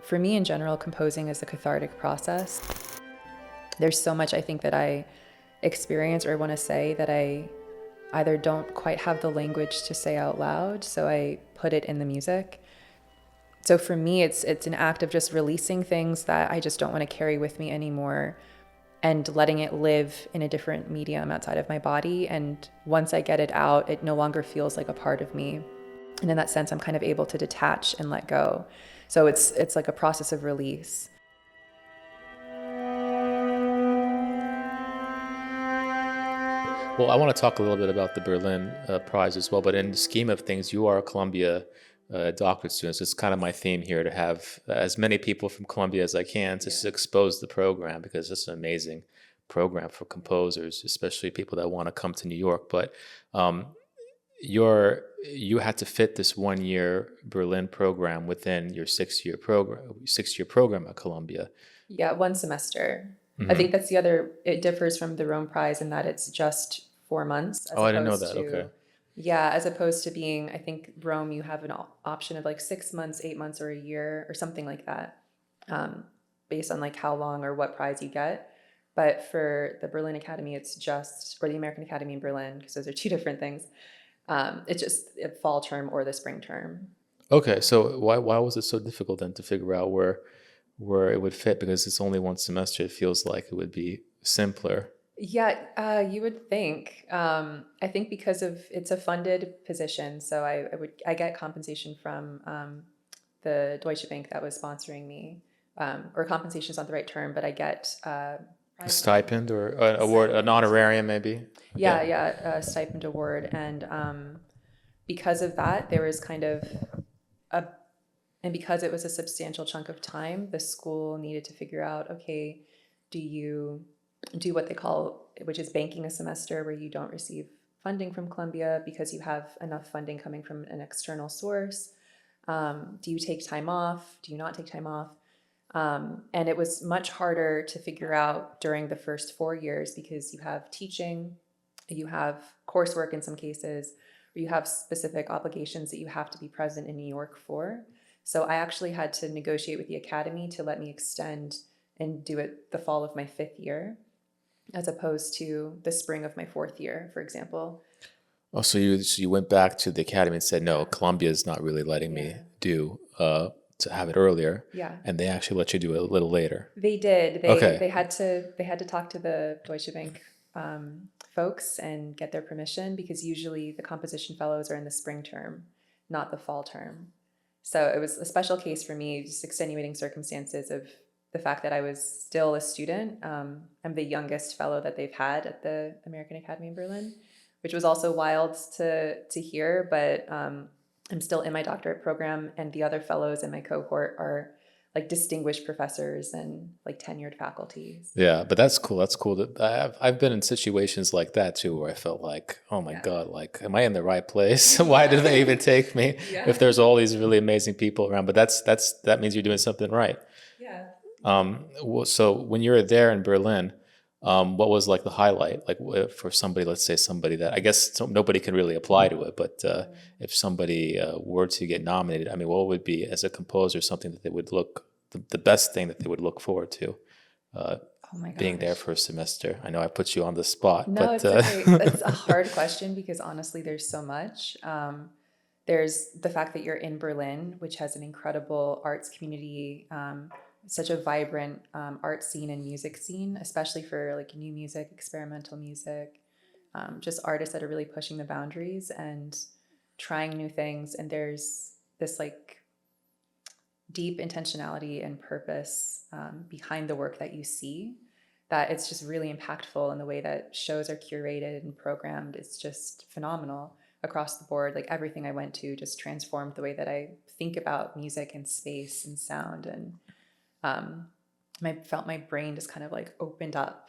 For me in general, composing is a cathartic process. There's so much I think that I experience or want to say that I either don't quite have the language to say out loud, so I put it in the music. So for me, it's an act of just releasing things that I just don't want to carry with me anymore and letting it live in a different medium outside of my body. And once I get it out, it no longer feels like a part of me. And in that sense, I'm kind of able to detach and let go. So it's like a process of release. Well, I want to talk a little bit about the Berlin Prize as well, but in the scheme of things, you are a Columbia doctorate student. So it's kind of my theme here to have as many people from Columbia as I can to just expose the program, because it's an amazing program for composers, especially people that want to come to New York. But you had to fit this 1 year Berlin program within your 6 year program at Columbia. Yeah, one semester. Mm-hmm. I think that's the other, it differs from the Rome Prize in that it's just 4 months. I didn't know that. Okay. Yeah, as opposed to being, I think Rome, you have an option of like 6 months, 8 months, or a year or something like that, based on like how long or what prize you get. But for the Berlin Academy, it's just, or the American Academy in Berlin, because those are two different things. It's just a fall term or the spring term. Okay, so why was it so difficult then to figure out where it would fit? Because it's only one semester, it feels like it would be simpler. Yeah, you would think. I think because of it's a funded position, so I get compensation from the Deutsche Bank that was sponsoring me, or compensation is not the right term, but I get A stipend or an award, an honorarium maybe. Yeah, a stipend award, and because of that, there was kind of and because it was a substantial chunk of time, the school needed to figure out, okay, do you do what they call, which is banking a semester, where you don't receive funding from Columbia because you have enough funding coming from an external source? Do you take time off? Do you not take time off? And it was much harder to figure out during the first 4 years because you have teaching, you have coursework in some cases, or you have specific obligations that you have to be present in New York for. So I actually had to negotiate with the academy to let me extend and do it the fall of my 5th year, as opposed to the spring of my 4th year, for example. Oh, so you went back to the academy and said, no, Columbia is not really letting me do to have it earlier. Yeah. And they actually let you do it a little later. They did. Okay. They had to talk to the Deutsche Bank folks and get their permission, because usually the composition fellows are in the spring term, not the fall term. So it was a special case for me, just extenuating circumstances of the fact that I was still a student. I'm the youngest fellow that they've had at the American Academy in Berlin, which was also wild to hear, but I'm still in my doctorate program, and the other fellows in my cohort are like distinguished professors and like tenured faculties. Yeah, but that's cool. That's cool. I've been in situations like that too, where I felt like, oh my God, like, am I in the right place? Why did they even take me if there's all these really amazing people around? But that means you're doing something right. Yeah. So when you were there in Berlin, what was like the highlight, like for somebody, let's say somebody that I guess nobody can really apply to it, but if somebody were to get nominated, I mean, what would be, as a composer, something that they would look, the best thing that they would look forward to being there for a semester? I know I put you on the spot. No, but, it's okay. It's a hard question because honestly, there's so much. There's the fact that you're in Berlin, which has an incredible arts community, such a vibrant art scene and music scene, especially for like new music, experimental music, just artists that are really pushing the boundaries and trying new things. And there's this like deep intentionality and purpose behind the work that you see, that it's just really impactful in the way that shows are curated and programmed. It's just phenomenal across the board. Like everything I went to just transformed the way that I think about music and space and sound, and I felt my brain just kind of like opened up,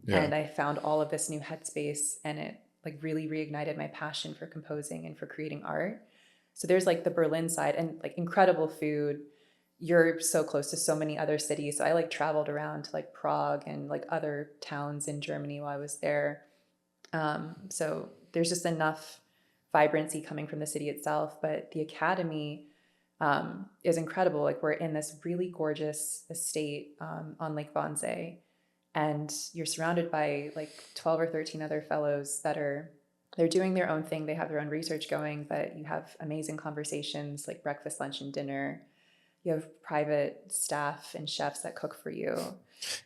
and I found all of this new headspace, and it like really reignited my passion for composing and for creating art. So there's like the Berlin side, and like incredible food. You're so close to so many other cities. So I like traveled around to like Prague and like other towns in Germany while I was there. So there's just enough vibrancy coming from the city itself. But the academy, is incredible. Like we're in this really gorgeous estate on Lake Wannsee, and you're surrounded by like 12 or 13 other fellows that they're doing their own thing. They have their own research going, but you have amazing conversations like breakfast, lunch, and dinner. You have private staff and chefs that cook for you.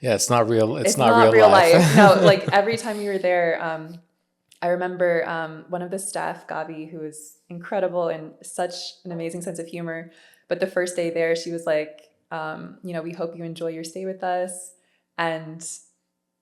Yeah, it's not real. It's not real life. No, like every time you were there, I remember one of the staff, Gabi, who was incredible and such an amazing sense of humor. But the first day there, she was like, we hope you enjoy your stay with us. And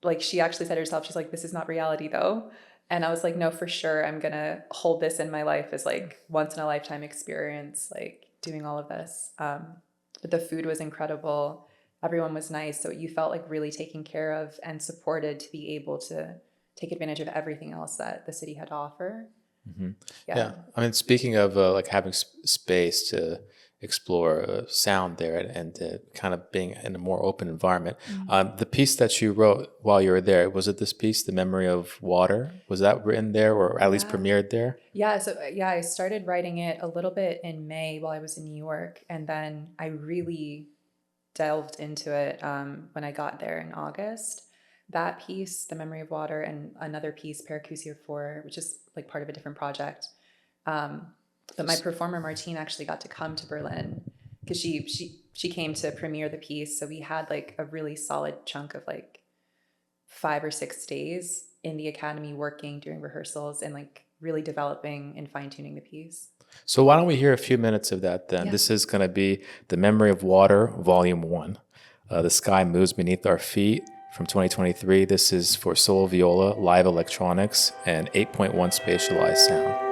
like, she actually said herself, she's like, this is not reality though. And I was like, no, for sure. I'm going to hold this in my life as like once in a lifetime experience, like doing all of this. But the food was incredible. Everyone was nice. So you felt like really taken care of and supported to be able to take advantage of everything else that the city had to offer. Mm-hmm. Yeah. I mean, speaking of like having space to explore sound there and kind of being in a more open environment, the piece that you wrote while you were there, was it this piece, The Memory of Water? Was that written there or at least premiered there? Yeah. So I started writing it a little bit in May while I was in New York. And then I really delved into it when I got there in August. That piece, The Memory of Water, and another piece, Paracusia IV, which is like part of a different project. But my performer, Martine, actually got to come to Berlin because she came to premiere the piece. So we had like a really solid chunk of like 5 or 6 days in the academy working, doing rehearsals, and like really developing and fine-tuning the piece. So why don't we hear a few minutes of that then? Yeah. This is going to be The Memory of Water, Volume 1. The Sky Moves Beneath Our Feet from 2023. This is for solo viola, live electronics, and 8.1 spatialized sound.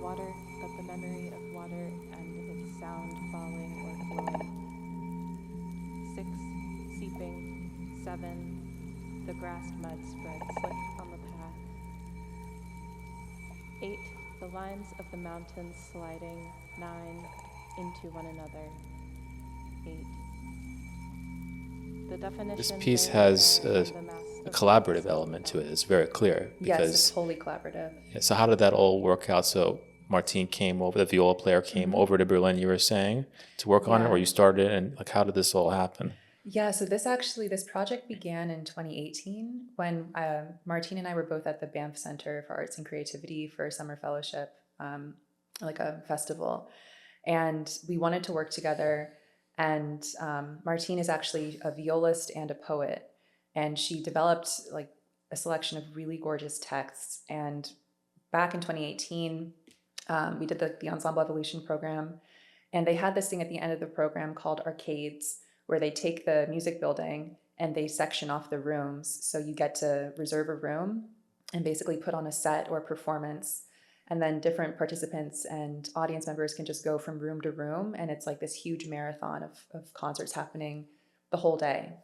water, but the memory of water and its sound falling or flowing. 6, seeping. 7, the grassed mud spread slick on the path. 8, the lines of the mountains sliding. 9, into one another. 8. The definition This piece there and has there on the mass a of collaborative self element to it. defense. It's very clear Yes, it's because totally collaborative. yeah, so how did that all work out? So Martine came over, the viola player came over to Berlin, you were saying, to work on it, or Yeah. you started it, and like how did this all happen? Yeah, so this project began in 2018 when Martine and I were both at the Banff Center for Arts and Creativity for a summer fellowship, like a festival. And we wanted to work together. And Martine is actually a violist and a poet. And she developed like a selection of really gorgeous texts. And back in 2018, we did the Ensemble Evolution program. And they had this thing at the end of the program called Arcades, where they take the music building and they section off the rooms. So you get to reserve a room and basically put on a set or performance. And then different participants and audience members can just go from room to room. And it's like this huge marathon of concerts happening the whole day.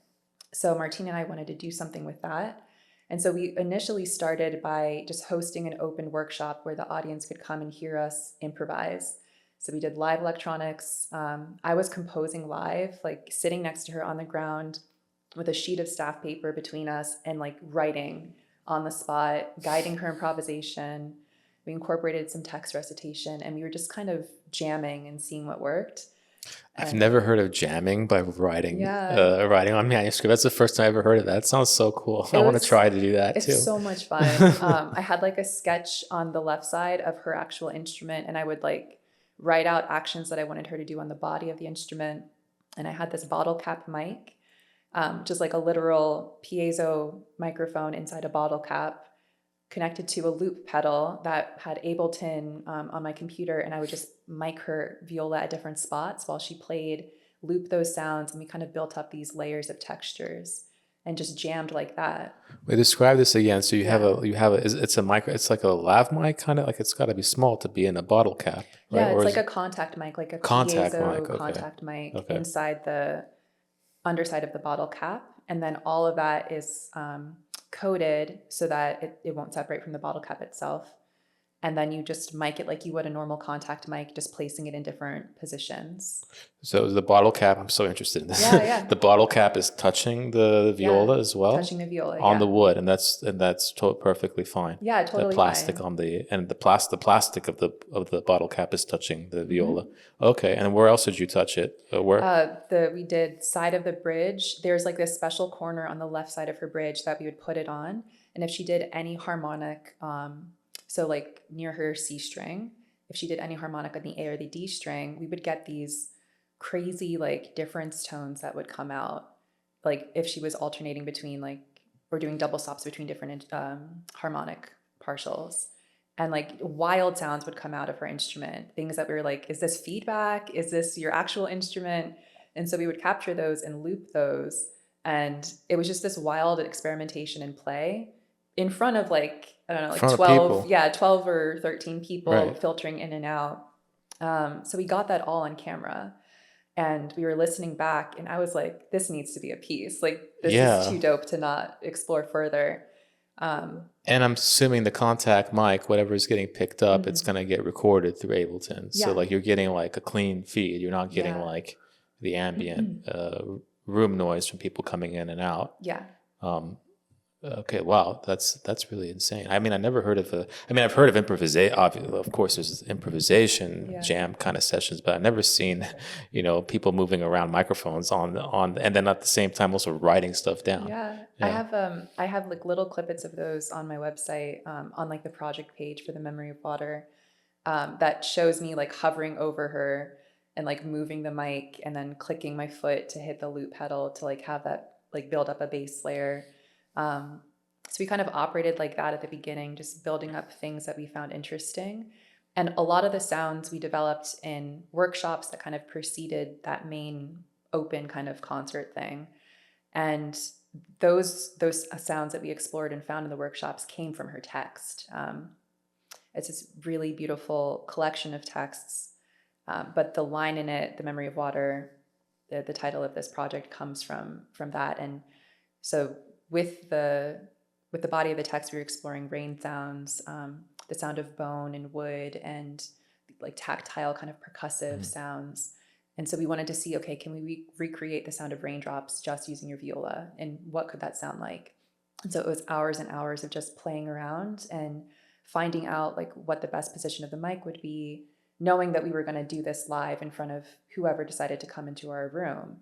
So Martine and I wanted to do something with that. And so we initially started by just hosting an open workshop where the audience could come and hear us improvise. So we did live electronics. I was composing live, like sitting next to her on the ground with a sheet of staff paper between us and like writing on the spot, guiding her improvisation. We incorporated some text recitation and we were just kind of jamming and seeing what worked. I've never heard of jamming by writing Yeah. writing on manuscript. That's the first time I ever heard of that. It sounds so cool. I want to try to do that too. It's so much fun. I had like a sketch on the left side of her actual instrument and I would like write out actions that I wanted her to do on the body of the instrument. And I had this bottle cap mic, just like a literal piezo microphone inside a bottle cap connected to a loop pedal that had Ableton on my computer. And I would just mic her viola at different spots while she played, loop those sounds. And we kind of built up these layers of textures and just jammed like that. Wait, describe this again. So it's a micro, it's like a lav mic kind of, like it's got to be small to be in a bottle cap, right? Yeah, it's Or like a contact mic, like a contact piezo mic, okay. contact mic Okay. inside the underside of the bottle cap. And then all of that is coated so that it won't separate from the bottle cap itself. And then you just mic it like you would a normal contact mic, just placing it in different positions. So the bottle cap, I'm so interested in this. Yeah. The bottle cap is touching the viola as well? Touching the viola, on the wood, and that's perfectly fine. Yeah, totally the plastic fine. on the plastic of the bottle cap is touching the viola. Okay, and where else did you touch it? Where? We did side of the bridge. There's like this special corner on the left side of her bridge that we would put it on. And if she did any harmonic, so like near her C string, if she did any harmonic on the A or the D string, we would get these crazy like difference tones that would come out. Like if she was alternating between like, or doing double stops between different harmonic partials. And like wild sounds would come out of her instrument. Things that we were like, is this feedback? Is this your actual instrument? And so we would capture those and loop those. And it was just this wild experimentation and play in front of like, I don't know, like 12 or 13 people filtering in and out. So we got that all on camera. And we were listening back and I was like, this needs to be a piece. Like this is too dope to not explore further. And I'm assuming the contact mic, whatever is getting picked up, it's going to get recorded through Ableton. Yeah. So like you're getting like a clean feed. You're not getting like the ambient room noise from people coming in and out. Yeah. Okay, wow, that's really insane. I mean, I've heard of improvisation. Of course, there's improvisation jam kind of sessions, but I've never seen, people moving around microphones on, and then at the same time also writing stuff down. Yeah. I have like little clippets of those on my website, on like the project page for the Memory of Water, that shows me like hovering over her and like moving the mic and then clicking my foot to hit the loop pedal to like have that like build up a bass layer. So we kind of operated like that at the beginning, just building up things that we found interesting. And a lot of the sounds we developed in workshops that kind of preceded that main open kind of concert thing. And those sounds that we explored and found in the workshops came from her text. It's this really beautiful collection of texts. But the line in it, The Memory of Water, the title of this project comes from that. And so with the body of the text, we were exploring rain sounds, the sound of bone and wood, and like tactile kind of percussive sounds. And so we wanted to see, okay, can we recreate the sound of raindrops just using your viola? And what could that sound like? And so it was hours and hours of just playing around and finding out like what the best position of the mic would be, knowing that we were going to do this live in front of whoever decided to come into our room.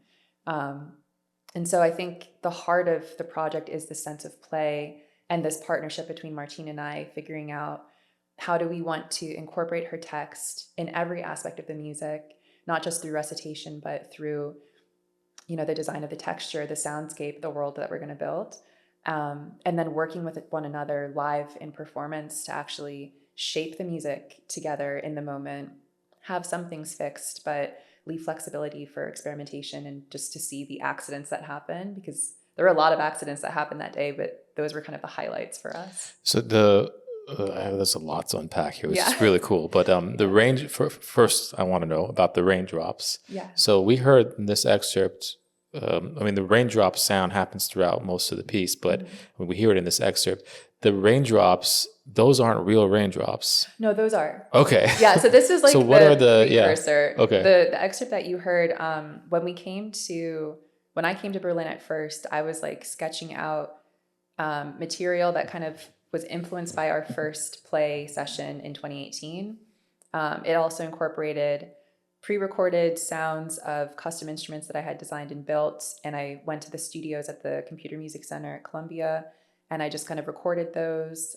And so I think the heart of the project is the sense of play and this partnership between Martine and I, figuring out how do we want to incorporate her text in every aspect of the music, not just through recitation, but through, the design of the texture, the soundscape, the world that we're going to build. And then working with one another live in performance to actually shape the music together in the moment, have some things fixed, but leave flexibility for experimentation and just to see the accidents that happen, because there were a lot of accidents that happened that day, but those were kind of the highlights for us. So there's a lot to unpack here, which Yeah. is really cool. But the range, first, I want to know about the raindrops. Yeah. So we heard in this excerpt, the raindrop sound happens throughout most of the piece, but when we hear it in this excerpt, the raindrops, those aren't real raindrops. No, those are. Okay. Yeah, so this is like So what are the precursor. Yeah. Okay. The excerpt that you heard, when I came to Berlin at first, I was like sketching out material that kind of was influenced by our first play session in 2018. It also incorporated pre-recorded sounds of custom instruments that I had designed and built. And I went to the studios at the Computer Music Center at Columbia, and I just kind of recorded those.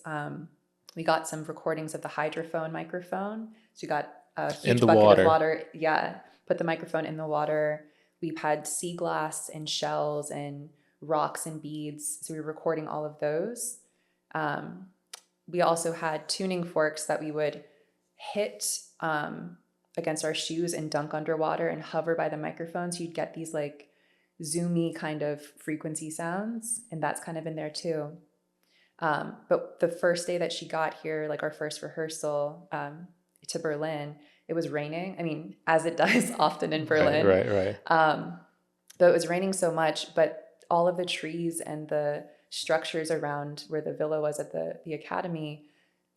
We got some recordings of the hydrophone microphone. So we got a huge bucket of water. Yeah, put the microphone in the water. We've had sea glass and shells and rocks and beads. So we were recording all of those. We also had tuning forks that we would hit against our shoes and dunk underwater and hover by the microphone. So you'd get these like zoomy kind of frequency sounds. And that's kind of in there too. But the first day that she got here, like our first rehearsal to Berlin, it was raining. I mean, as it does often in Berlin. Right. But it was raining so much, but all of the trees and the structures around where the villa was at the academy,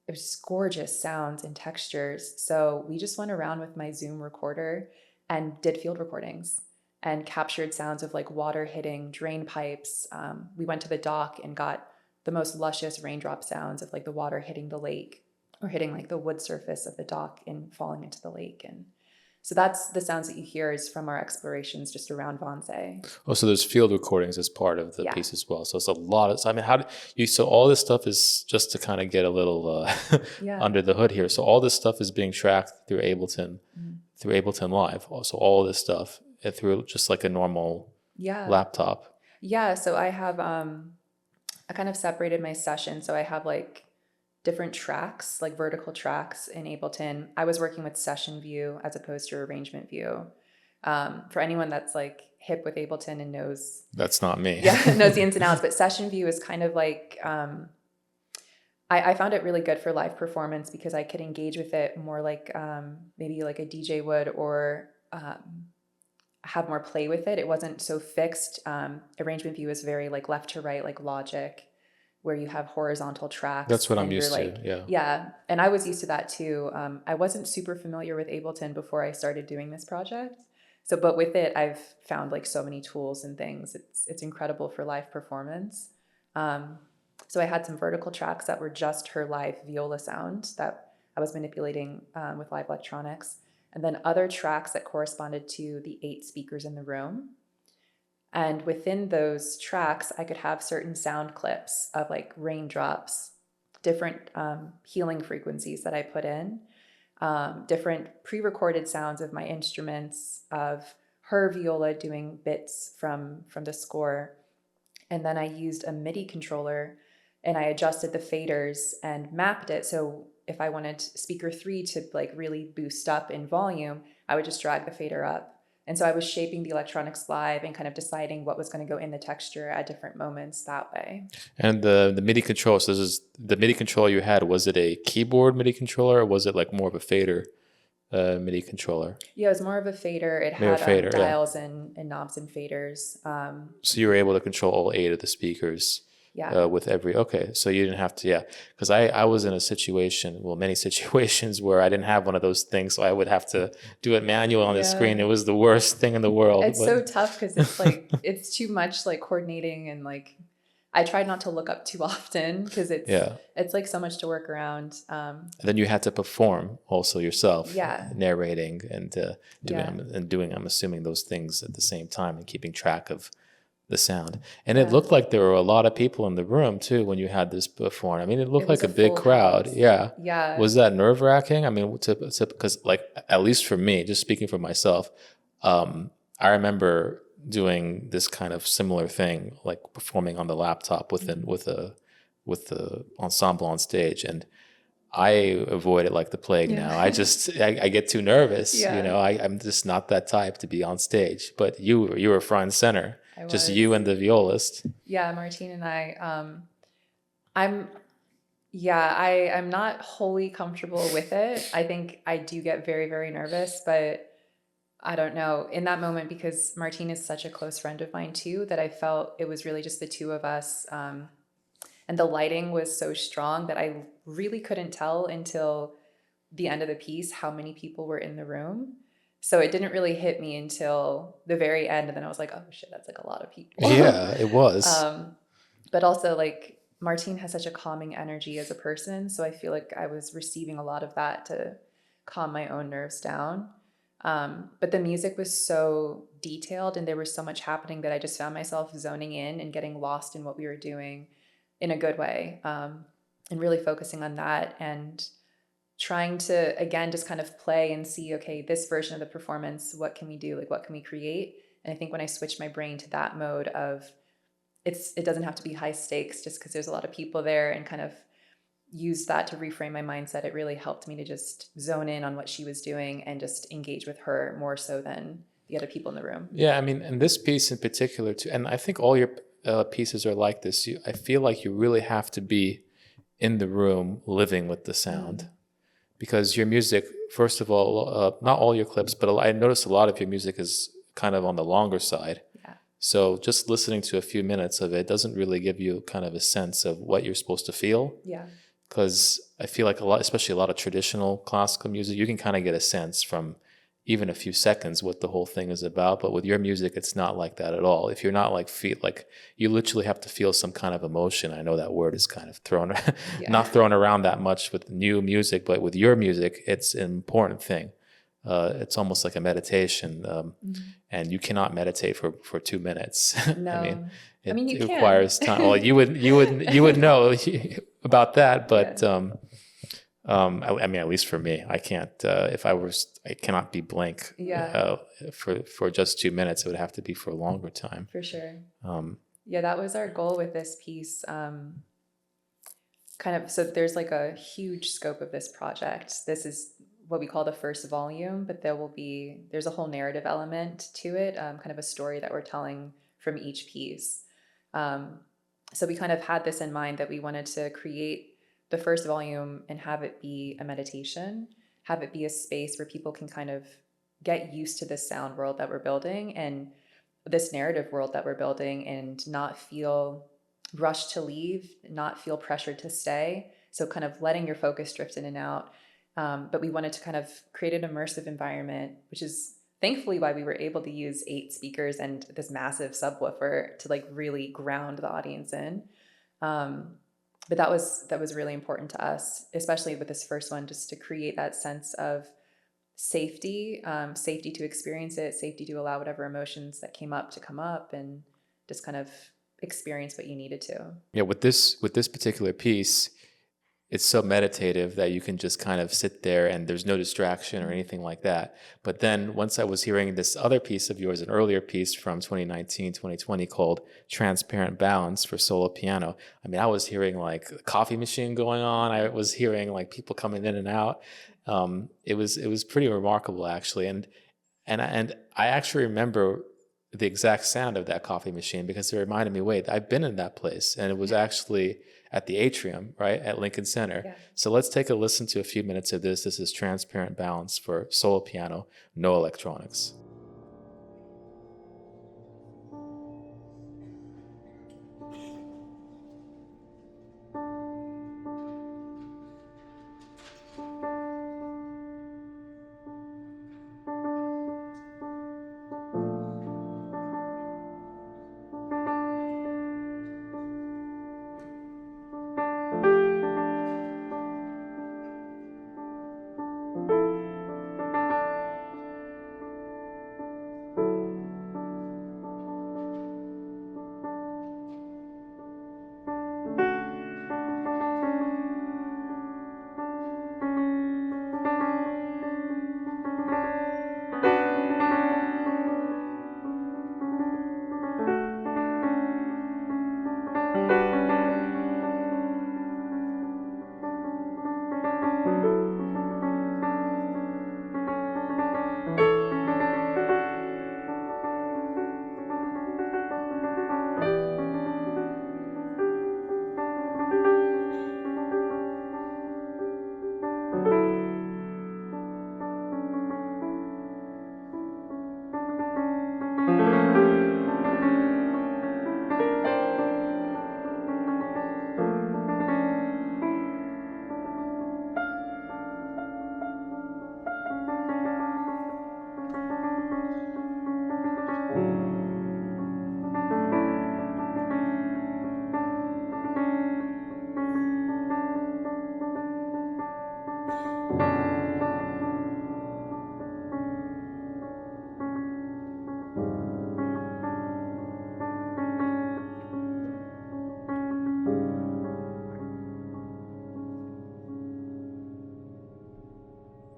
it was gorgeous sounds and textures. So we just went around with my Zoom recorder and did field recordings and captured sounds of like water hitting drain pipes. We went to the dock and got the most luscious raindrop sounds of like the water hitting the lake or hitting like the wood surface of the dock and falling into the lake. And so that's the sounds that you hear is from our explorations just around Wannsee. Oh, so there's field recordings as part of the piece as well. So it's a lot of, so all this stuff is just to kind of get a little under the hood here. So all this stuff is being tracked through Ableton, through Ableton Live. So all this stuff through just like a normal laptop. Yeah. So I have, I kind of separated my session. So I have like different tracks, like vertical tracks in Ableton. I was working with session view as opposed to arrangement view. For anyone that's like hip with Ableton and knows. That's not me. Knows the ins and outs, but session view is kind of like, I found it really good for live performance because I could engage with it more like maybe like a DJ would, or have more play with it. It wasn't so fixed. Arrangement view is very like left to right, like Logic, where you have horizontal tracks. That's what I'm used to. Yeah. And I was used to that too. I wasn't super familiar with Ableton before I started doing this project. So, but with it, I've found like so many tools and things. It's incredible for live performance. So I had some vertical tracks that were just her live viola sound that I was manipulating with live electronics. And then other tracks that corresponded to the 8 speakers in the room. And within those tracks, I could have certain sound clips of like raindrops, different healing frequencies that I put in, different pre-recorded sounds of my instruments, of her viola doing bits from the score. And then I used a MIDI controller and I adjusted the faders and mapped it. So if I wanted speaker 3 to like really boost up in volume, I would just drag the fader up. And so I was shaping the electronics live and kind of deciding what was going to go in the texture at different moments that way. And the MIDI control, so this is the MIDI controller you had, was it a keyboard MIDI controller, or was it like more of a fader MIDI controller? Yeah, it was more of a fader. It More had fader, yeah. dials and knobs and faders. So you were able to control all 8 of the speakers with every, okay. So you didn't have to, yeah. Because I was in a situation, well, many situations where I didn't have one of those things. So I would have to do it manual on the screen. It was the worst thing in the world. It's so tough because it's like, it's too much like coordinating, and like, I tried not to look up too often because it's like so much to work around. And then you had to perform also yourself, Yeah. narrating and doing, I'm assuming, those things at the same time and keeping track of the sound. And it looked like there were a lot of people in the room too when you had this perform. I mean, it looked like a big crowd. House. Yeah. Yeah. Was that nerve-wracking? I mean, because like, at least for me, just speaking for myself, I remember doing this kind of similar thing, like performing on the laptop with the ensemble on stage, and I avoid it like the plague now. I get too nervous. You know, I'm just not that type to be on stage. But you were front and center, just you and the violist. Yeah, Martine and I. I'm not wholly comfortable with it. I think I do get very, very nervous, but I don't know, in that moment, because Martine is such a close friend of mine too, that I felt it was really just the two of us. And the lighting was so strong that I really couldn't tell until the end of the piece how many people were in the room. So it didn't really hit me until the very end. And then I was like, oh shit, that's like a lot of people. Yeah, it was. But also, like, Martine has such a calming energy as a person. So I feel like I was receiving a lot of that to calm my own nerves down. But the music was so detailed and there was so much happening that I just found myself zoning in and getting lost in what we were doing in a good way, and really focusing on that and trying to, again, just kind of play and see, okay, this version of the performance, what can we do? Like, what can we create? And I think when I switched my brain to that mode of it doesn't have to be high stakes just because there's a lot of people there, and kind of use that to reframe my mindset, it really helped me to just zone in on what she was doing and just engage with her more so than the other people in the room. Yeah, I mean, and this piece in particular too, and I think all your pieces are like this. I feel like you really have to be in the room living with the sound, because your music, first of all, not all your clips, but I noticed a lot of your music is kind of on the longer side. Yeah. So just listening to a few minutes of it doesn't really give you kind of a sense of what you're supposed to feel. Yeah. Because I feel like a lot, especially a lot of traditional classical music, you can kind of get a sense from even a few seconds what the whole thing is about. But with your music, it's not like that at all. If you're not like you literally have to feel some kind of emotion. I know that word is kind of not thrown around that much with new music, but with your music, it's an important thing. It's almost like a meditation, and you cannot meditate for 2 minutes. No. It you requires can. time. Well, you would know about that, but I mean, at least for me, I can't. I cannot be blank. For just 2 minutes, it would have to be for a longer time. For sure. That was our goal with this piece. So there's like a huge scope of this project. This is what we call the first volume, but there's a whole narrative element to it, kind of a story that we're telling from each piece. So we kind of had this in mind that we wanted to create the first volume and have it be a meditation, have it be a space where people can kind of get used to this sound world that we're building and this narrative world that we're building, and not feel rushed to leave, not feel pressured to stay. So kind of letting your focus drift in and out. But we wanted to kind of create an immersive environment, which is thankfully why we were able to use 8 speakers and this massive subwoofer to like really ground the audience in. But that was really important to us, especially with this first one, just to create that sense of safety, safety to experience it, safety to allow whatever emotions that came up to come up, and just kind of experience what you needed to. Yeah, with this particular piece, it's so meditative that you can just kind of sit there and there's no distraction or anything like that. But then once I was hearing this other piece of yours, an earlier piece from 2019, 2020 called Transparent Balance for solo piano, I mean, I was hearing like a coffee machine going on. I was hearing like people coming in and out. It was pretty remarkable, actually. And And I actually remember the exact sound of that coffee machine because it reminded me, wait, I've been in that place, and it was actually at the atrium, right, at Lincoln Center. Yeah. So let's take a listen to a few minutes of this. This is Transparent Balance for solo piano, no electronics.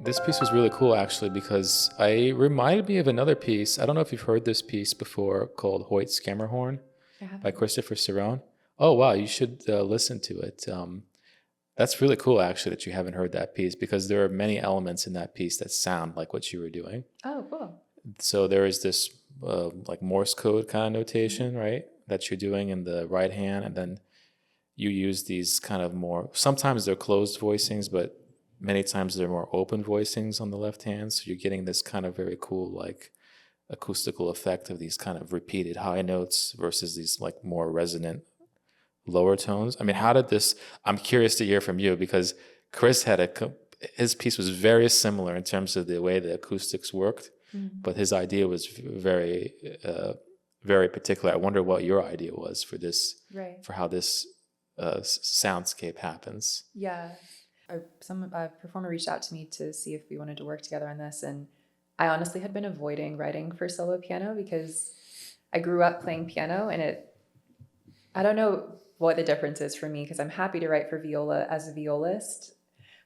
This piece was really cool, actually, because it reminded me of another piece. I don't know if you've heard this piece before, called Hoyt Scammerhorn I haven't. by Christopher Cerrone. Oh, wow, you should listen to it. That's really cool, actually, that you haven't heard that piece, because there are many elements in that piece that sound like what you were doing. Oh, cool. So there is this like Morse code kind of notation, right, that you're doing in the right hand, and then you use these kind of more, sometimes they're closed voicings, but many times they're more open voicings on the left hand. So you're getting this kind of very cool, like, acoustical effect of these kind of repeated high notes versus these like more resonant lower tones. I mean, how did this, I'm curious to hear from you, because Chris had his piece was very similar in terms of the way the acoustics worked, but his idea was very, very particular. I wonder what your idea was for this, Right. for how this soundscape happens. Yeah. A performer reached out to me to see if we wanted to work together on this. And I honestly had been avoiding writing for solo piano because I grew up playing piano, and I don't know what the difference is for me, because I'm happy to write for viola as a violist,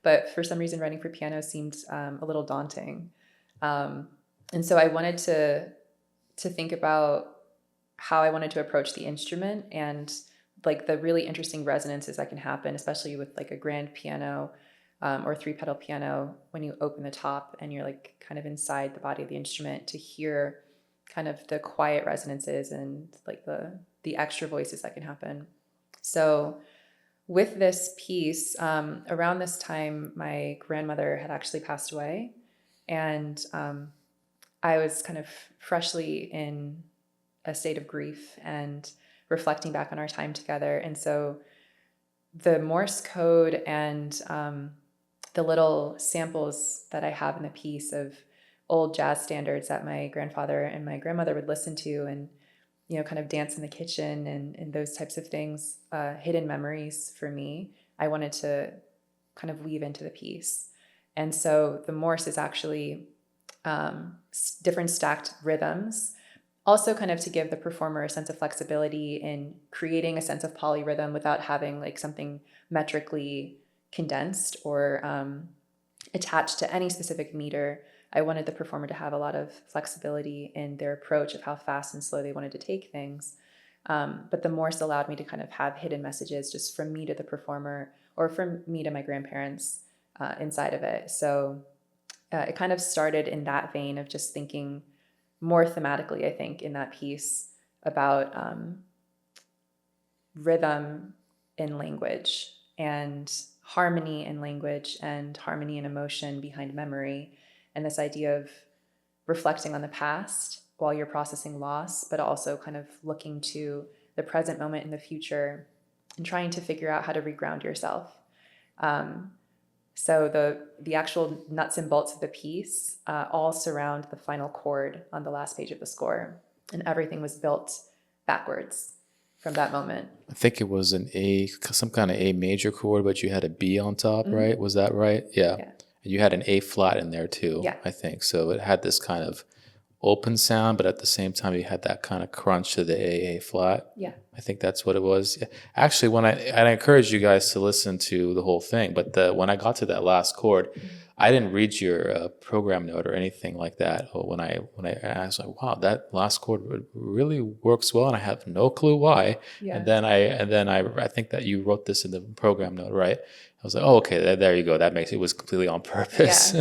but for some reason writing for piano seemed a little daunting. And so I wanted to think about how I wanted to approach the instrument, and like the really interesting resonances that can happen, especially with like a grand piano or 3-pedal piano, when you open the top and you're like kind of inside the body of the instrument, to hear kind of the quiet resonances and like the extra voices that can happen. So with this piece, around this time, my grandmother had actually passed away, and I was kind of freshly in a state of grief and reflecting back on our time together. And so the Morse code and the little samples that I have in the piece of old jazz standards that my grandfather and my grandmother would listen to, and, you know, kind of dance in the kitchen and those types of things, hidden memories for me, I wanted to kind of weave into the piece. And so the Morse is actually different stacked rhythms, also kind of to give the performer a sense of flexibility in creating a sense of polyrhythm without having like something metrically condensed or attached to any specific meter. I wanted the performer to have a lot of flexibility in their approach of how fast and slow they wanted to take things. But the Morse allowed me to kind of have hidden messages just from me to the performer, or from me to my grandparents inside of it. So it kind of started in that vein of just thinking more thematically, I think, in that piece about rhythm in language and harmony in language and harmony and emotion behind memory, and this idea of reflecting on the past while you're processing loss, but also kind of looking to the present moment and the future and trying to figure out how to reground yourself. So the actual nuts and bolts of the piece all surround the final chord on the last page of the score, and everything was built backwards from that moment. I think it was an A, some kind of A major chord, but you had a B on top, right? Was that right? Yeah. Yeah. And you had an A flat in there too, Yeah. I think. So it had this kind of open sound, but at the same time, you had that kind of crunch to the A flat. Yeah. I think that's what it was. Yeah. Actually, when I encourage you guys to listen to the whole thing, but when I got to that last chord, I didn't read your program note or anything like that. Or when I was like, wow, that last chord really works well, and I have no clue why. Yeah. And then I think that you wrote this in the program note, right? I was like, oh, okay, there you go. That makes it was completely on purpose.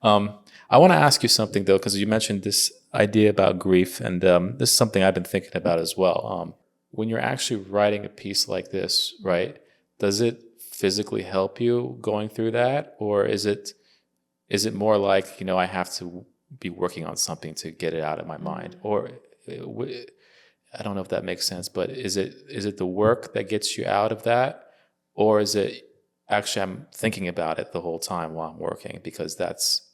Yeah. I want to ask you something though, because you mentioned this idea about grief, and this is something I've been thinking about as well. When you're actually writing a piece like this, right? Does it physically help you going through that, or is it more like, I have to be working on something to get it out of my mind, or I don't know if that makes sense, but is it the work that gets you out of that, or is it actually I'm thinking about it the whole time while I'm working, because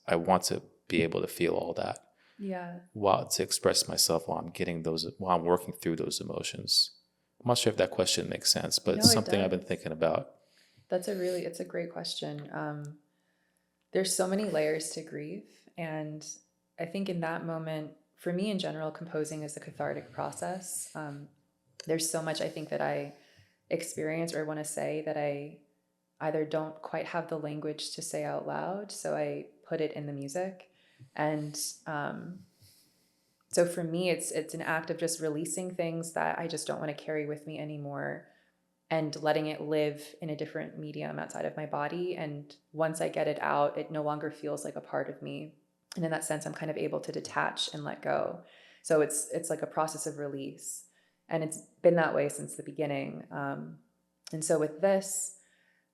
I want to be able to feel all that. Yeah. To express myself while I'm working through those emotions. I'm not sure if that question makes sense, but it's something I've been thinking about. It's a great question. There's so many layers to grief, and I think in that moment, for me in general, composing is a cathartic process. There's so much I think that I experience or want to say that I either don't quite have the language to say out loud, so I put it in the music. And so for me, it's an act of just releasing things that I just don't want to carry with me anymore, and letting it live in a different medium outside of my body. And once I get it out, it no longer feels like a part of me. And in that sense, I'm kind of able to detach and let go. So it's like a process of release. And it's been that way since the beginning. And so with this,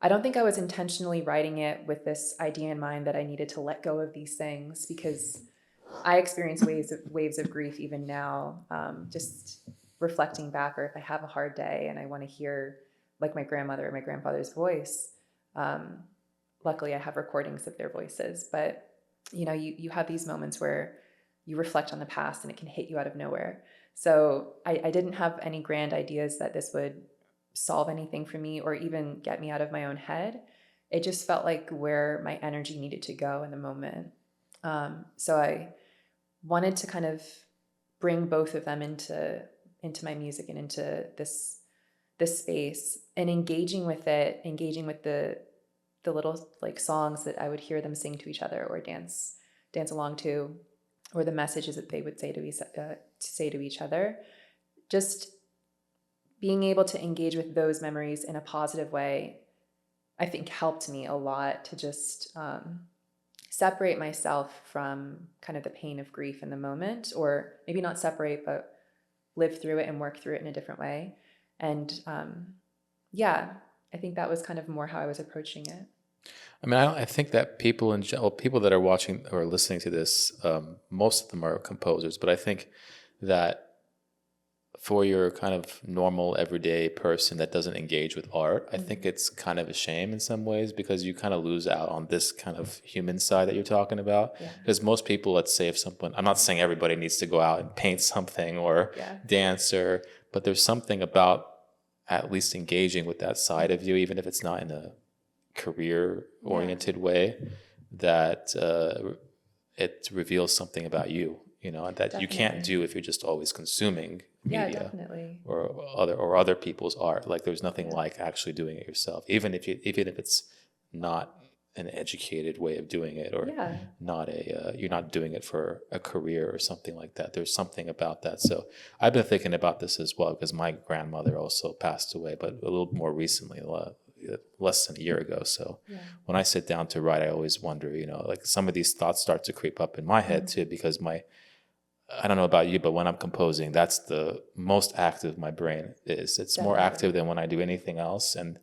I don't think I was intentionally writing it with this idea in mind that I needed to let go of these things, because I experience waves of grief even now, just reflecting back, or if I have a hard day and I want to hear like my grandmother or my grandfather's voice. Luckily, I have recordings of their voices, but you have these moments where you reflect on the past and it can hit you out of nowhere. So I didn't have any grand ideas that this would solve anything for me or even get me out of my own head. It just felt like where my energy needed to go in the moment. So I wanted to kind of bring both of them into my music and into this space, and engaging with the little like songs that I would hear them sing to each other or dance along to, or the messages that they would say to each other. Just being able to engage with those memories in a positive way, I think helped me a lot to just separate myself from kind of the pain of grief in the moment, or maybe not separate, but live through it and work through it in a different way. And I think that was kind of more how I was approaching it. I mean, I think that people in general, people that are watching or listening to this, most of them are composers, but I think that for your kind of normal everyday person that doesn't engage with art, I think it's kind of a shame in some ways, because you kind of lose out on this kind of human side that you're talking about. Because most people, let's say if someone, I'm not saying everybody needs to go out and paint something or dance, but there's something about at least engaging with that side of you, even if it's not in a career-oriented way, that it reveals something about you, that you can't do if you're just always consuming media or other people's art. Like there's nothing like actually doing it yourself, even if it's not an educated way of doing it, or not you're not doing it for a career or something like that. There's something about that. So I've been thinking about this as well, because my grandmother also passed away, but a little more recently, less than a year ago. So Yeah. when I sit down to write, I always wonder, like some of these thoughts start to creep up in my head too, because I don't know about you, but when I'm composing, that's the most active my brain is. It's more Definitely. active than when I do anything else. And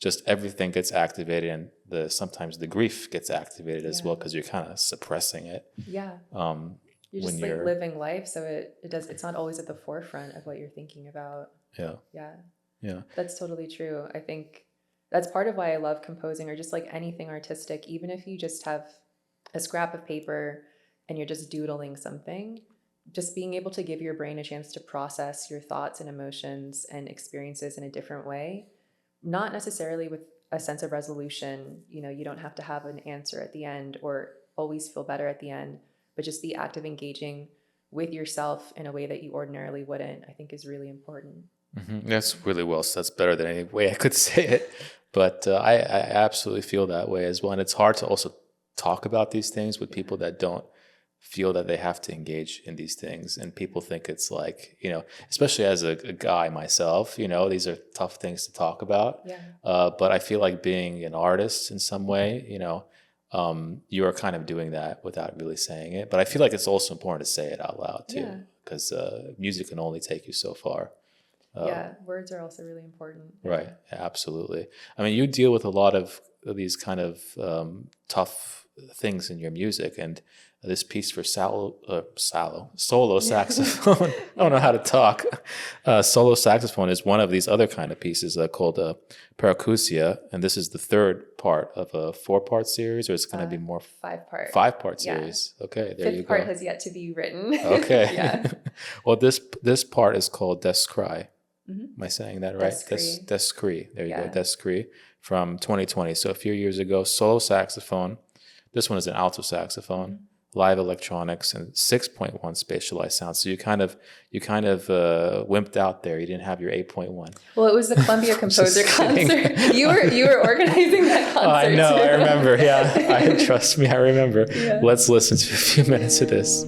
just everything gets activated, and sometimes the grief gets activated as well, because you're kind of suppressing it. Yeah. You're When just like living life, so it's not always at the forefront of what you're thinking about. Yeah. That's totally true. I think that's part of why I love composing, or just like anything artistic. Even if you just have a scrap of paper and you're just doodling something, just being able to give your brain a chance to process your thoughts and emotions and experiences in a different way, not necessarily with a sense of resolution. You don't have to have an answer at the end or always feel better at the end, but just the act of engaging with yourself in a way that you ordinarily wouldn't, I think, is really important. That's really well said. That's better than any way I could say it. But I absolutely feel that way as well. And it's hard to also talk about these things with people that don't feel that they have to engage in these things. And people think it's like, especially as a guy myself, these are tough things to talk about. Yeah. But I feel like being an artist in some way, you are kind of doing that without really saying it. But I feel like it's also important to say it out loud too, because music can only take you so far. Words are also really important. Right. Yeah, absolutely. I mean, you deal with a lot of these kind of tough things in your music, and this piece for solo saxophone. I don't know how to talk. Solo saxophone is one of these other kind of pieces called Paracusia, and this is the third part of a 4-part series, or it's going to be more 5-part. 5-part series. Okay, there you go. 5th part has yet to be written. Okay. Well, this part is called Descry. Am I saying that right? Descry. There you go. Descry from 2020. So a few years ago, solo saxophone. This one is an alto saxophone, live electronics, and 6.1 spatialized sound. So you kind of wimped out there. You didn't have your 8.1. Well, it was the Columbia Composer Concert. You were organizing that concert. Oh, I know. Too. I remember. Yeah. Trust me. I remember. Yeah. Let's listen to a few minutes of this.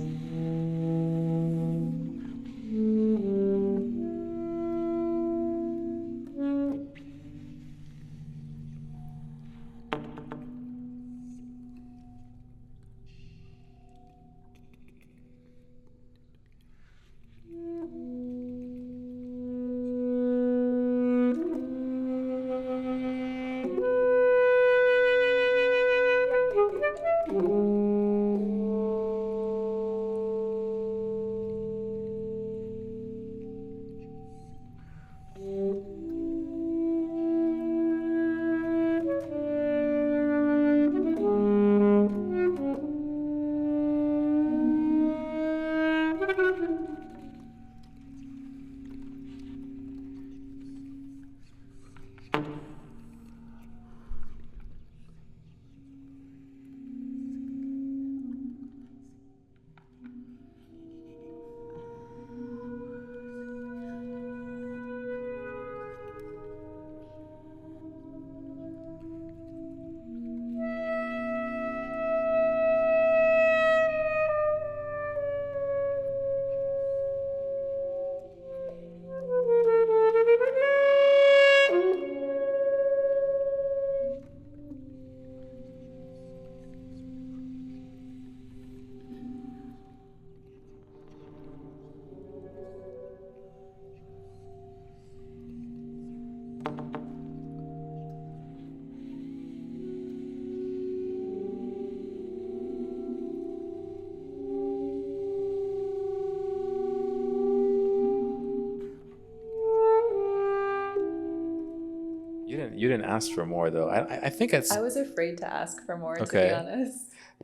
You didn't ask for more though. I think it's. I was afraid to ask for more, to be honest.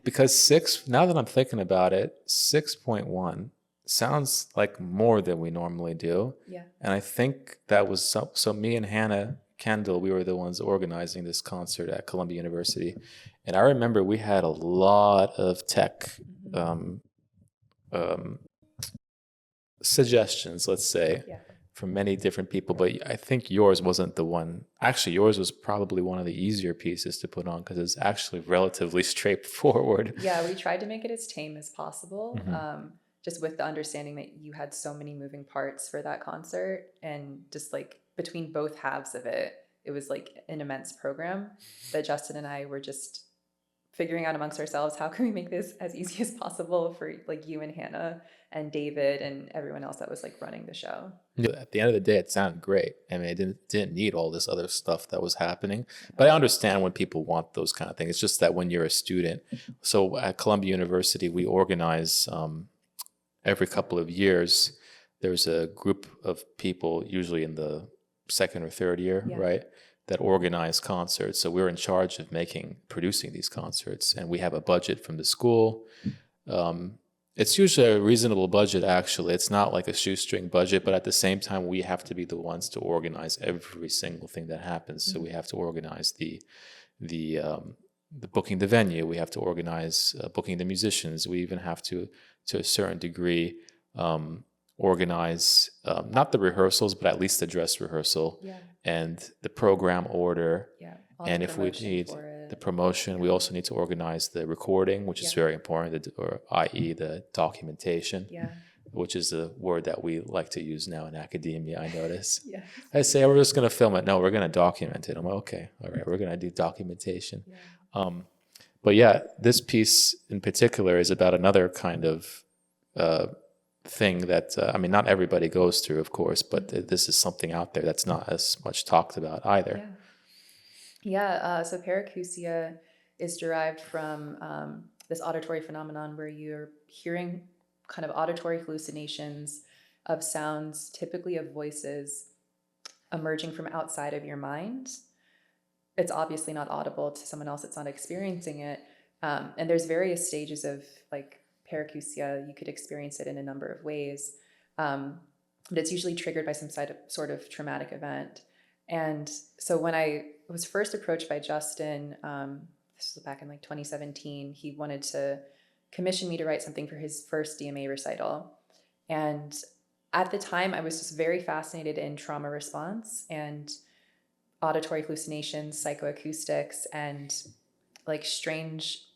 Because 6. Now that I'm thinking about it, 6.1 sounds like more than we normally do. Yeah. And I think that was so. Me and Hannah Kendall, we were the ones organizing this concert at Columbia University, and I remember we had a lot of tech suggestions, let's say. Yeah. From many different people, but I think yours wasn't the one. Actually, yours was probably one of the easier pieces to put on because it's actually relatively straightforward. Yeah, we tried to make it as tame as possible, just with the understanding that you had so many moving parts for that concert, and just like between both halves of it, it was like an immense program that Justin and I were just figuring out amongst ourselves, how can we make this as easy as possible for like you and Hannah and David and everyone else that was like running the show. At the end of the day, it sounded great. I mean, it didn't need all this other stuff that was happening. But I understand when people want those kind of things. It's just that when you're a student, so at Columbia University, we organize every couple of years. There's a group of people, usually in the second or third year, right, that organize concerts. So we're in charge of producing these concerts, and we have a budget from the school. It's usually a reasonable budget, actually. It's not like a shoestring budget, but at the same time, we have to be the ones to organize every single thing that happens. So we have to organize the booking the venue. We have to organize booking the musicians. We even have to a certain degree, organize not the rehearsals, but at least the dress rehearsal and the program order. And if we need the promotion, we also need to organize the recording, which is very important, or i.e. the documentation, which is a word that we like to use now in academia, I notice. I say, we're just going to film it. No, we're going to document it. I'm like, okay, all right, we're going to do documentation. But yeah, this piece in particular is about another kind of thing that, I mean, not everybody goes through, of course, but this is something out there that's not as much talked about either. So paracusia is derived from this auditory phenomenon where you're hearing kind of auditory hallucinations of sounds, typically of voices, emerging from outside of your mind. It's obviously not audible to someone else that's not experiencing it. And there's various stages of like paracusia. You could experience it in a number of ways. But it's usually triggered by some sort of traumatic event. And so when I was first approached by Justin, this was back in like 2017, he wanted to commission me to write something for his first DMA recital. And at the time, I was just very fascinated in trauma response and auditory hallucinations, psychoacoustics, and like strange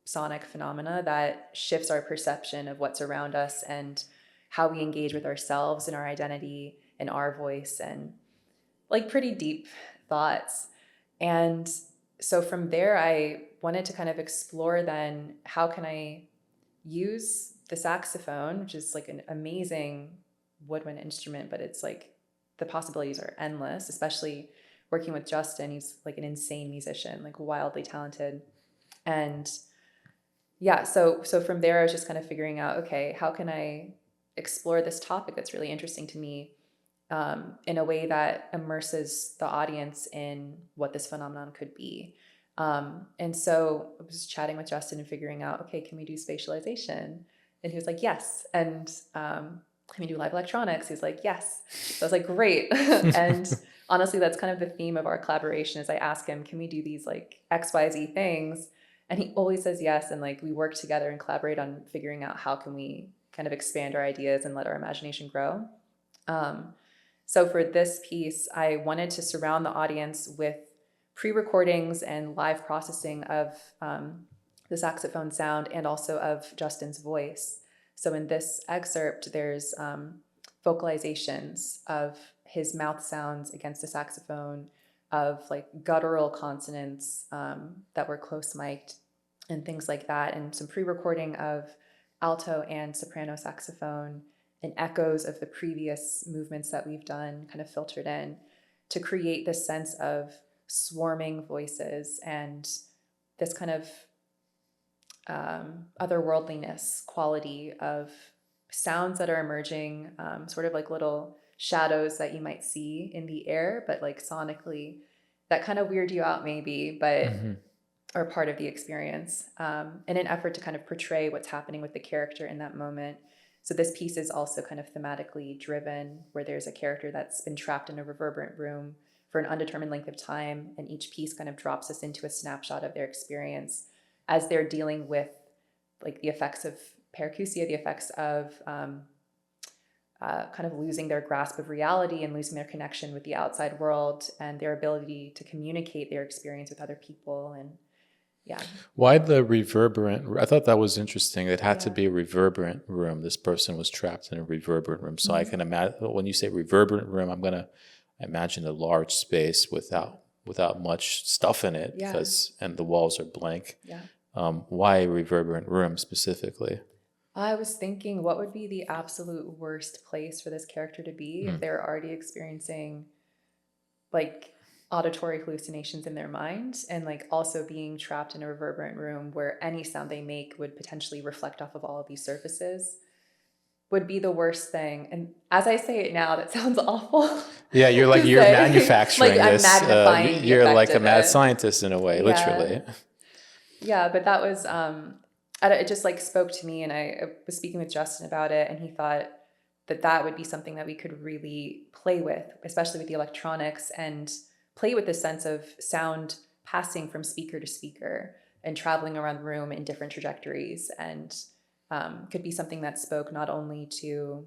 sonic phenomena that shifts our perception of what's around us and how we engage with ourselves and our identity and our voice, and like pretty deep thoughts. And so from there, I wanted to kind of explore then, how can I use the saxophone, which is like an amazing woodwind instrument, but it's like the possibilities are endless, especially working with Justin. He's like an insane musician, like wildly talented. And so from there, I was just kind of figuring out, okay, how can I explore this topic that's really interesting to me in a way that immerses the audience in what this phenomenon could be. And so I was chatting with Justin and figuring out, okay, can we do spatialization? And he was like, yes. And can we do live electronics? He's like, yes. So I was like, great. And honestly, that's kind of the theme of our collaboration, is I ask him, can we do these like XYZ things? And he always says yes. And like we work together and collaborate on figuring out how can we kind of expand our ideas and let our imagination grow. So for this piece, I wanted to surround the audience with pre-recordings and live processing of the saxophone sound and also of Justin's voice. So in this excerpt, there's vocalizations of his mouth sounds against the saxophone, of like guttural consonants that were close mic'd and things like that, and some pre-recording of alto and soprano saxophone and echoes of the previous movements that we've done kind of filtered in to create this sense of swarming voices and this kind of otherworldliness quality of sounds that are emerging, sort of like little shadows that you might see in the air, but like sonically that kind of weird you out maybe, but are part of the experience, in an effort to kind of portray what's happening with the character in that moment. So this piece is also kind of thematically driven, where there's a character that's been trapped in a reverberant room for an undetermined length of time, and each piece kind of drops us into a snapshot of their experience as they're dealing with like the effects of paracusia, the effects of kind of losing their grasp of reality and losing their connection with the outside world and their ability to communicate their experience with other people. And why the reverberant? I thought that was interesting. It had to be a reverberant room. This person was trapped in a reverberant room. So I can imagine when you say reverberant room, I'm gonna I imagine a large space without much stuff in it, Yeah. because and the walls are blank. Yeah. Why a reverberant room specifically? I was thinking, what would be the absolute worst place for this character to be if they're already experiencing like auditory hallucinations in their mind, and like also being trapped in a reverberant room where any sound they make would potentially reflect off of all of these surfaces, would be the worst thing. And as I say it now, that sounds awful. Yeah, you're like, to you're say. manufacturing Like I'm this. magnifying the You're effect like a of mad it. scientist in a way, literally. Yeah, but that was it just like spoke to me, and I was speaking with Justin about it, and he thought that that would be something that we could really play with, especially with the electronics, and play with the sense of sound passing from speaker to speaker and traveling around the room in different trajectories, and could be something that spoke not only to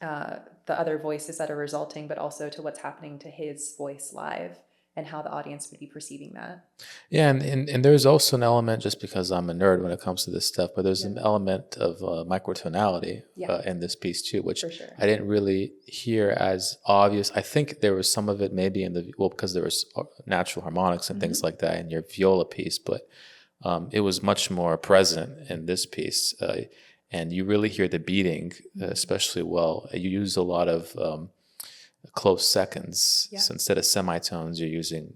the other voices that are resulting, but also to what's happening to his voice live and how the audience would be perceiving that. Yeah, and there's also an element, just because I'm a nerd when it comes to this stuff, but there's an element of microtonality in this piece too, which For sure. I didn't really hear as obvious. I think there was some of it maybe in because there was natural harmonics and things like that in your viola piece, but it was much more present in this piece. And you really hear the beating, especially well. You use a lot of close seconds. Yeah. So instead of semitones, you're using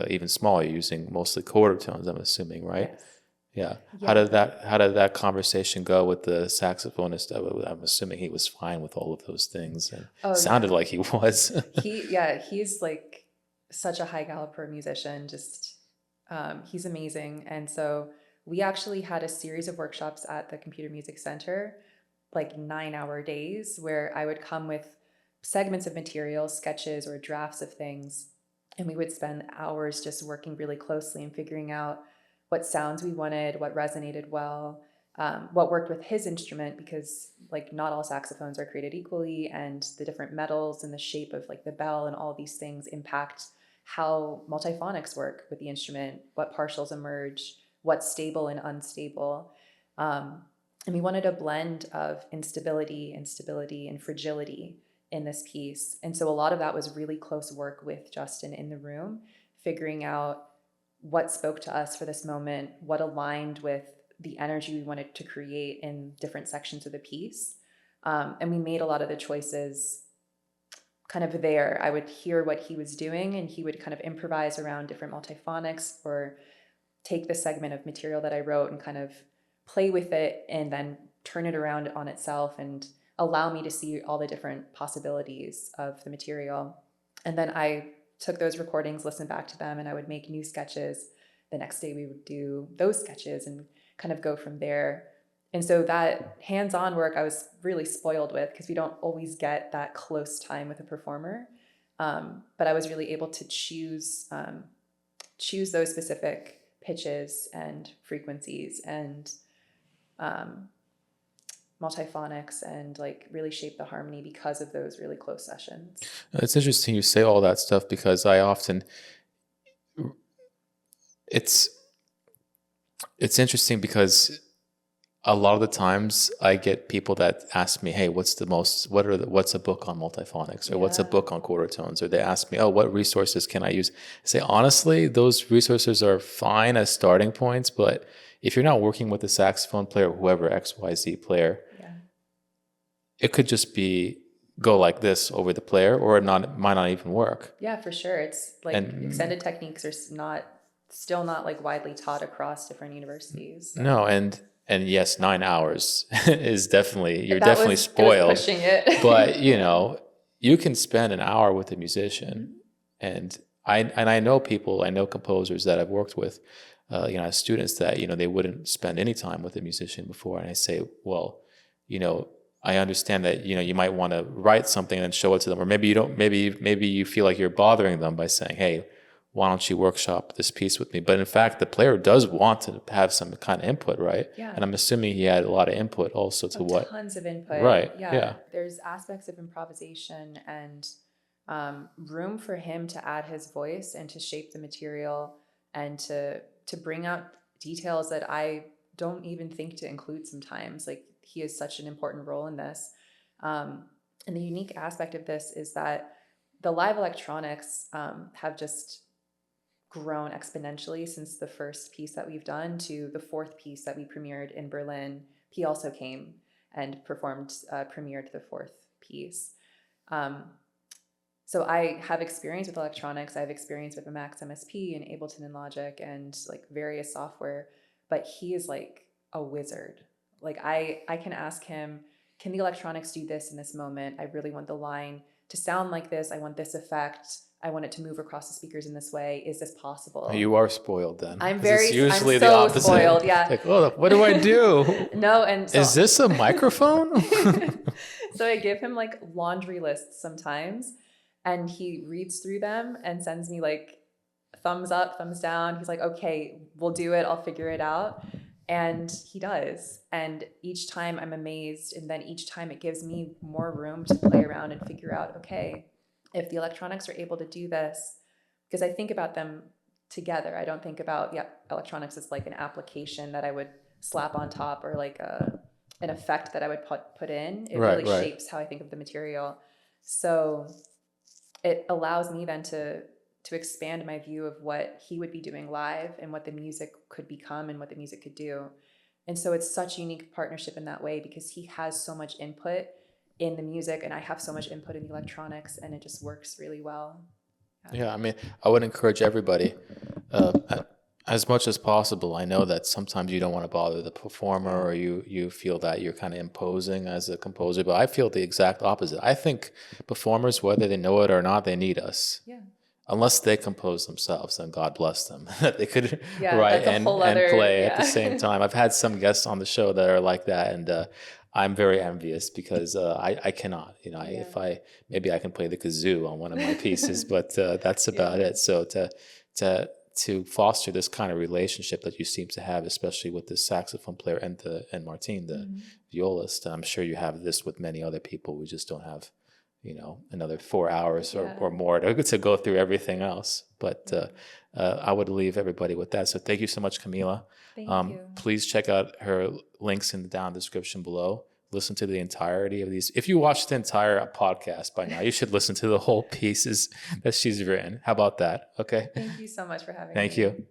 even smaller. You're using mostly quarter tones, I'm assuming, right? Yes. Yeah. How did that conversation go with the saxophonist? I'm assuming he was fine with all of those things, and sounded like he was. He's like such a high caliber musician. Just he's amazing. And so we actually had a series of workshops at the Computer Music Center, like 9-hour days, where I would come with segments of material, sketches or drafts of things, and we would spend hours just working really closely and figuring out what sounds we wanted, what resonated well, what worked with his instrument, because like not all saxophones are created equally, and the different metals and the shape of like the bell and all these things impact how multiphonics work with the instrument, what partials emerge, what's stable and unstable. And we wanted a blend of instability, and fragility in this piece. And so a lot of that was really close work with Justin in the room, figuring out what spoke to us for this moment, what aligned with the energy we wanted to create in different sections of the piece. And we made a lot of the choices kind of there. I would hear what he was doing, and he would kind of improvise around different multiphonics, or take the segment of material that I wrote and kind of play with it, and then turn it around on itself and allow me to see all the different possibilities of the material. And then I took those recordings, listened back to them, and I would make new sketches. The next day we would do those sketches and kind of go from there. And so that hands-on work I was really spoiled with, because we don't always get that close time with a performer. But I was really able to choose those specific pitches and frequencies and multiphonics, and like really shape the harmony because of those really close sessions. It's interesting you say all that stuff, because I often, it's interesting because a lot of the times I get people that ask me, hey, what's a book on multiphonics, or what's a book on quarter tones? Or they ask me, oh, what resources can I use? I say, honestly, those resources are fine as starting points, but if you're not working with a saxophone player, or whoever, XYZ player, it could just go like this over the player, or it might not even work. Yeah, for sure. It's like extended techniques are still not like widely taught across different universities. So. No, and yes, 9 hours is you're definitely spoiled. Pushing it. But you can spend an hour with a musician, and I know composers that I've worked with, as students, that they wouldn't spend any time with a musician before, and I say, well, I understand that you might want to write something and show it to them, or maybe you don't. Maybe you feel like you're bothering them by saying, hey, why don't you workshop this piece with me? But in fact, the player does want to have some kind of input, right? Yeah. And I'm assuming he had a lot of input also to what. Tons of input. Right. Yeah. Yeah. There's aspects of improvisation and room for him to add his voice and to shape the material, and to bring out details that I don't even think to include sometimes. Like, he has such an important role in this. And the unique aspect of this is that the live electronics have just grown exponentially since the first piece that we've done to the fourth piece that we premiered in Berlin. He also came and premiered the fourth piece. So I have experience with electronics. I have experience with a Max MSP and Ableton and Logic and like various software, but he is like a wizard. Like I can ask him, can the electronics do this in this moment? I really want the line to sound like this. I want this effect. I want it to move across the speakers in this way. Is this possible? You are spoiled then. I'm 'Cause it's usually I'm the so opposite. spoiled. Yeah. Like, oh, what do I do? No, and so, Is this a microphone? so I give him like laundry lists sometimes, and he reads through them and sends me like thumbs up, thumbs down. He's like, okay, we'll do it. I'll figure it out. And he does. And each time I'm amazed. And then each time it gives me more room to play around and figure out, okay, if the electronics are able to do this, because I think about them together. I don't think about, electronics as like an application that I would slap on top or like an effect that I would put in. It really shapes how I think of the material. So it allows me then to expand my view of what he would be doing live and what the music could become and what the music could do. And so it's such a unique partnership in that way because he has so much input in the music and I have so much input in the electronics, and it just works really well. Yeah, I mean, I would encourage everybody, as much as possible. I know that sometimes you don't want to bother the performer or you feel that you're kind of imposing as a composer, but I feel the exact opposite. I think performers, whether they know it or not, they need us. Yeah. Unless they compose themselves, then God bless them. That they could Yeah, write that's a and whole other- play at the same time. I've had some guests on the show that are like that, and I'm very envious because I cannot. You know, maybe I can play the kazoo on one of my pieces, but that's about it. So to foster this kind of relationship that you seem to have, especially with the saxophone player and Martine, the violist, I'm sure you have this with many other people. We just don't have, another 4 hours or more to go through everything else. But I would leave everybody with that. So thank you so much, Camila. Thank you. Please check out her links in the down description below. Listen to the entirety of these. If you watched the entire podcast by now, you should listen to the whole pieces that she's written. How about that? Okay. Thank you so much for having me. Thank you.